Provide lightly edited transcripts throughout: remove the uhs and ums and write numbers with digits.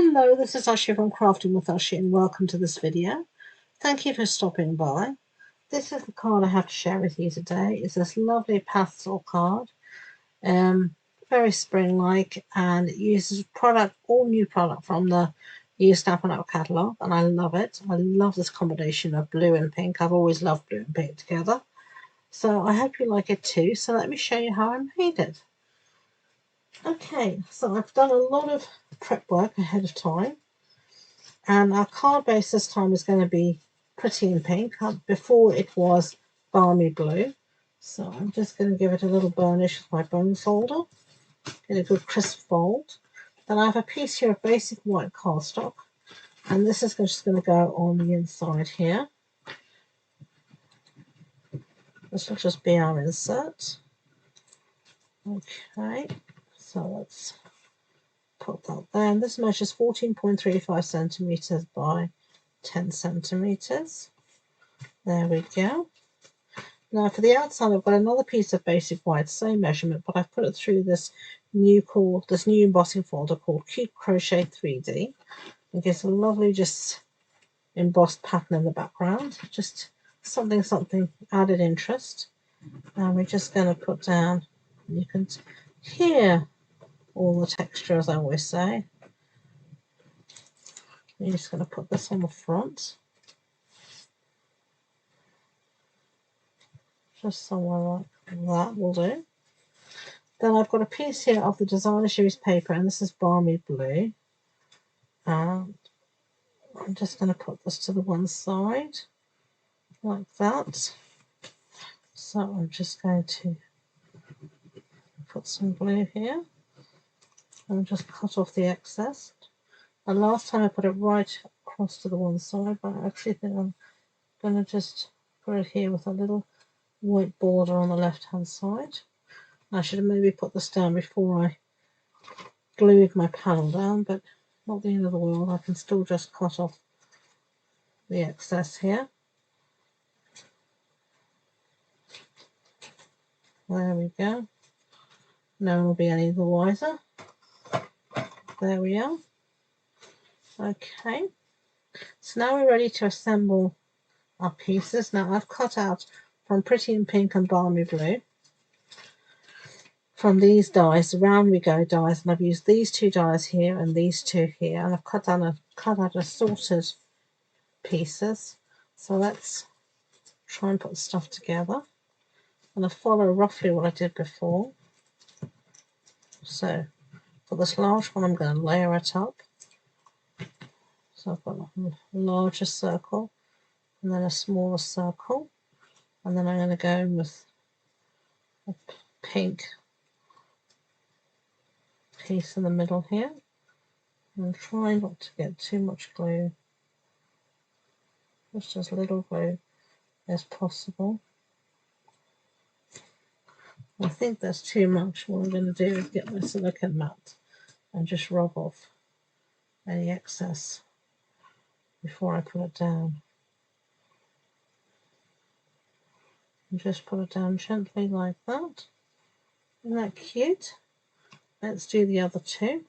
Hello, this is Ashee from Crafting with Ashee and welcome to this video. Thank you for stopping by. This is the card I have to share with you today. It's this lovely pastel card, very spring-like, and it uses all new product from the new Stampin' Up catalogue, and I love it. I love this combination of blue and pink. I've always loved blue and pink together. So I hope you like it too. So let me show you how I made it. Okay, so I've done a lot of prep work ahead of time. And our card base this time is going to be Pretty in Pink. Before it was Balmy Blue. So I'm just going to give it a little burnish with my bone folder. Get a good crisp fold. Then I have a piece here of basic white cardstock. And this is just going to go on the inside here. This will just be our insert. Okay, so let's put that there. And this measures 14.35 centimeters by 10 centimeters. There we go. Now for the outside, I've got another piece of basic white, same measurement, but I've put it through this new embossing folder called Cute Crochet 3D. It gives a lovely just embossed pattern in the background, just something added interest. And we're just going to put down, you can hear all the texture, as I always say. You're just going to put this on the front, just somewhere like that will do. Then I've got a piece here of the designer series paper, and this is Balmy Blue. And I'm just going to put this to the one side like that. So I'm just going to put some glue here and just cut off the excess. And last time I put it right across to the one side, but I actually think I'm going to just put it here with a little white border on the left hand side. I should have maybe put this down before I glued my panel down, but not the end of the world. I can still just cut off the excess here. There we go. No one will be any the wiser. There we are. Okay, so now we're ready to assemble our pieces. Now I've cut out from Pretty in Pink and Balmy Blue from these dies, the Round We Go dies, and I've used these two dies here and these two here, and I've cut out assorted pieces. So let's try and put stuff together. And I follow roughly what I did before. So for this large one, I'm going to layer it up. So I've got a larger circle and then a smaller circle, and then I'm going to go in with a pink piece in the middle here, and try not to get too much glue, just as little glue as possible. I think that's too much. What I'm going to do is get my silicone mat and just rub off any excess before I put it down. And just put it down gently like that. Isn't that cute? Let's do the other two.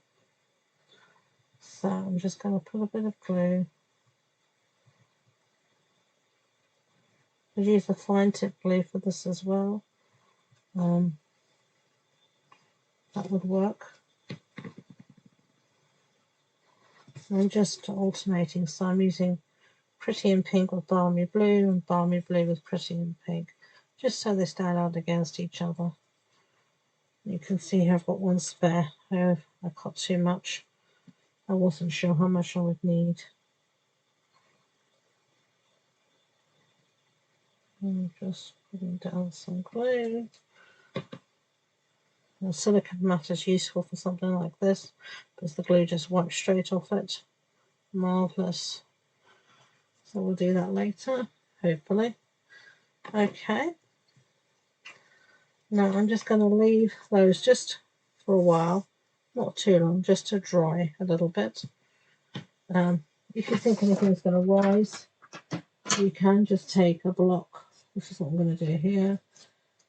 So I'm just going to put a bit of glue. I use a fine tip glue for this as well. That would work. I'm just alternating, so I'm using Pretty in Pink with Balmy Blue and Balmy Blue with Pretty in Pink, just so they stand out against each other. You can see here I've got one spare. I cut too much. I wasn't sure how much I would need. I'm just putting down some glue. The silicone mat is useful for something like this because the glue just wipes straight off it. Marvellous. So we'll do that later, hopefully. Okay. Now I'm just going to leave those just for a while, not too long, just to dry a little bit. If you think anything's going to rise, you can just take a block. This is what I'm going to do here,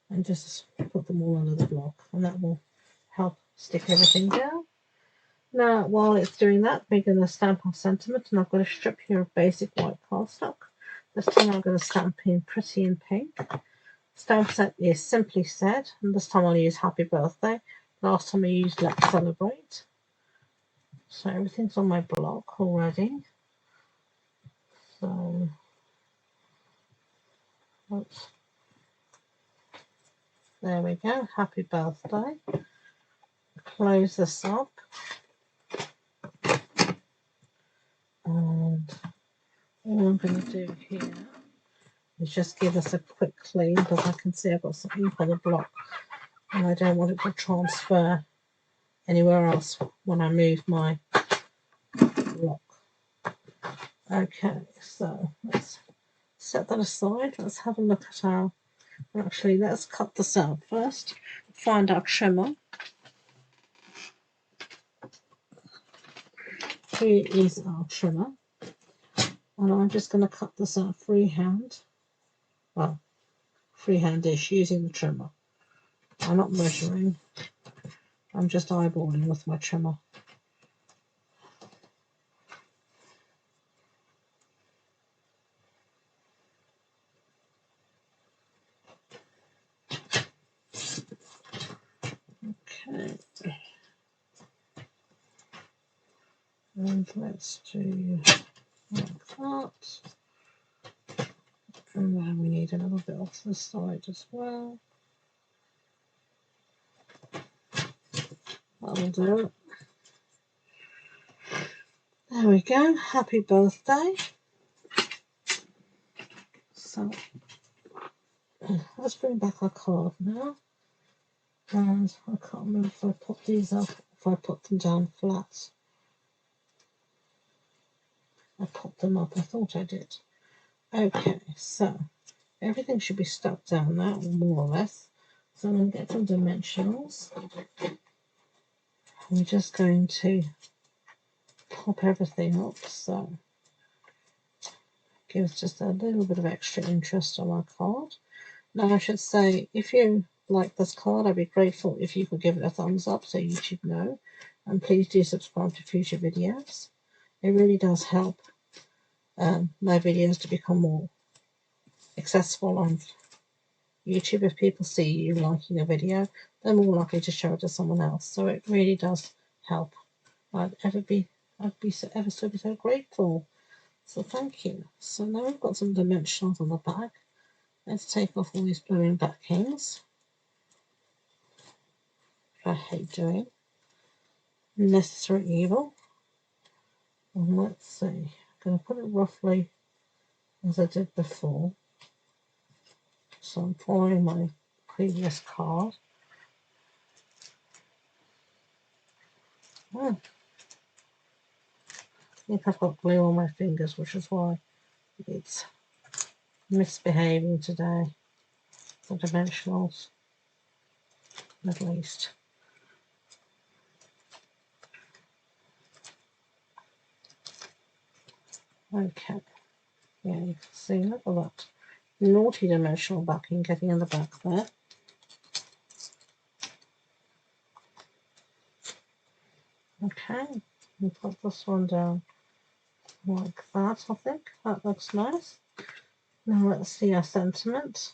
and just put them all under the block, and that will help stick everything down. Now, while it's doing that, we're going to stamp our sentiment, and I've got a strip here of basic white cardstock. This time I'm going to stamp in Pretty in Pink. Stamp set is Simply Said, and this time I'll use Happy Birthday. Last time I used Let's Celebrate. So everything's on my block already. So there we go. Happy Birthday. Close this up. And all I'm going to do here is just give us a quick clean, because I can see I've got some ink on the block and I don't want it to transfer anywhere else when I move my block. Okay, so let's set that aside. Let's have a look at our, actually let's cut this out first. Find our trimmer. Here is our trimmer, and I'm just going to cut this out freehand. Well, freehand-ish using the trimmer. I'm not measuring, I'm just eyeballing with my trimmer. Okay, and let's do like that. And then we need a little bit off the side as well. That'll do it. There we go. Happy birthday. So let's bring back our card now. And I can't remember if I put these up, if I put them down flat. I put them up, I thought I did. Okay, so everything should be stuck down now, more or less. So I'm going to get some dimensionals. I'm just going to pop everything up, so gives just a little bit of extra interest on our card. Now I should say, if you like this card, I'd be grateful if you could give it a thumbs up so YouTube know, and please do subscribe to future videos. It really does help my videos to become more accessible on YouTube. If people see you liking a video, they're more likely to show it to someone else, so it really does help. I'd be so grateful. So thank you. So now we've got some dimensionals on the back. Let's take off all these blue backings. I hate doing. Necessary evil. And let's see. I'm going to put it roughly as I did before. So I'm following my previous card. Oh, I think I've got glue on my fingers, which is why it's misbehaving today. The dimensionals, at least. Okay. Yeah, you can see, look at that. Naughty dimensional backing getting in the back there. Okay, we'll put this one down like that, I think. That looks nice. Now let's see our sentiment.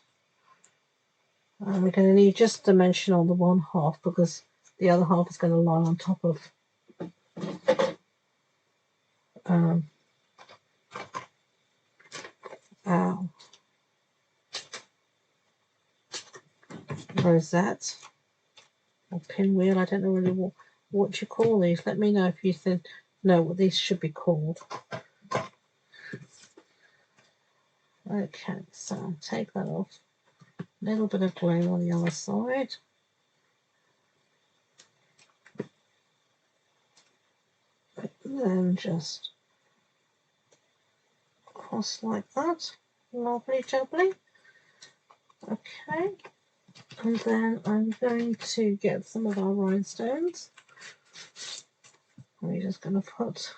And we're going to need just dimensional the one half, because the other half is going to lie on top of our rosette or pinwheel. I don't know really what you call these. Let me know if you know what these should be called. Okay, so I'll take that off. A little bit of glue on the other side. And then just cross like that. Lovely jubbly. Okay. And then I'm going to get some of our rhinestones. We're just going to put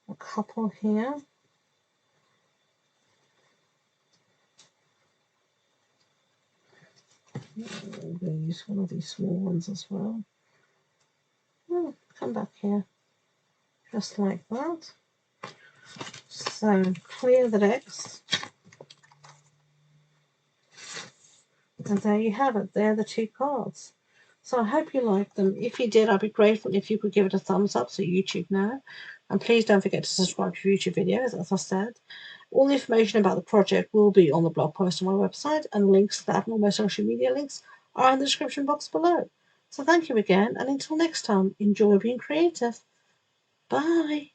a couple here. I'm going to use one of these small ones as well. Oh, come back here, just like that. So clear the decks. And there you have it. They're the 2 cards. So I hope you liked them. If you did, I'd be grateful if you could give it a thumbs up so YouTube know. And please don't forget to subscribe to future videos, as I said. All the information about the project will be on the blog post on my website, and links to that and all my social media links are in the description box below. So thank you again, and until next time, enjoy being creative. Bye.